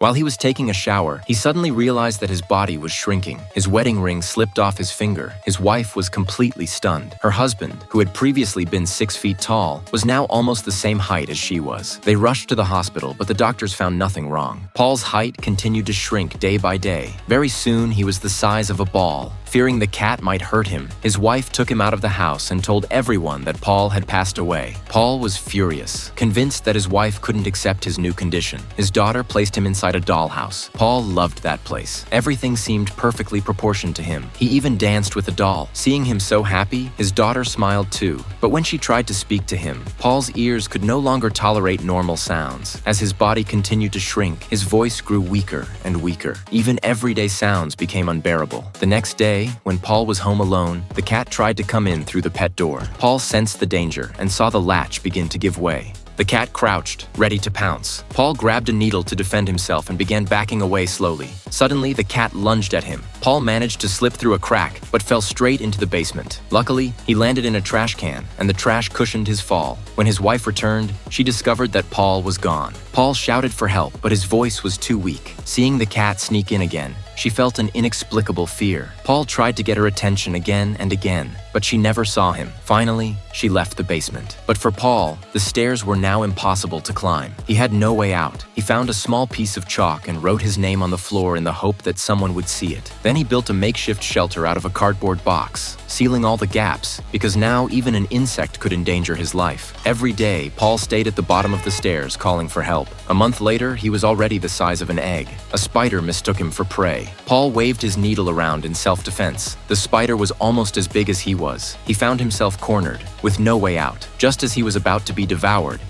While he was taking a shower, he suddenly realized that his body was shrinking. His wedding ring slipped off his finger. His wife was completely stunned. Her husband, who had previously been 6 feet tall, was now almost the same height as she was. They rushed to the hospital, but the doctors found nothing wrong. Paul's height continued to shrink day by day. Very soon, he was the size of a ball. Fearing the cat might hurt him, his wife took him out of the house and told everyone that Paul had passed away. Paul was furious, convinced that his wife couldn't accept his new condition. His daughter placed him inside a dollhouse. Paul loved that place. Everything seemed perfectly proportioned to him. He even danced with the doll. Seeing him so happy, his daughter smiled too. But when she tried to speak to him, Paul's ears could no longer tolerate normal sounds. As his body continued to shrink, his voice grew weaker and weaker. Even everyday sounds became unbearable. The next day, when Paul was home alone, the cat tried to come in through the pet door. Paul sensed the danger and saw the latch begin to give way. The cat crouched, ready to pounce. Paul grabbed a needle to defend himself and began backing away slowly. Suddenly, the cat lunged at him. Paul managed to slip through a crack, but fell straight into the basement. Luckily, he landed in a trash can, and the trash cushioned his fall. When his wife returned, she discovered that Paul was gone. Paul shouted for help, but his voice was too weak. Seeing the cat sneak in again, she felt an inexplicable fear. Paul tried to get her attention again and again, but she never saw him. Finally, she left the basement. But for Paul, the stairs were now impossible to climb. He had no way out. He found a small piece of chalk and wrote his name on the floor in the hope that someone would see it. Then he built a makeshift shelter out of a cardboard box, sealing all the gaps, because now even an insect could endanger his life. Every day, Paul stayed at the bottom of the stairs calling for help. A month later, he was already the size of an egg. A spider mistook him for prey. Paul waved his needle around in self-defense. The spider was almost as big as he was. He found himself cornered, with no way out. Just as he was about to be devoured,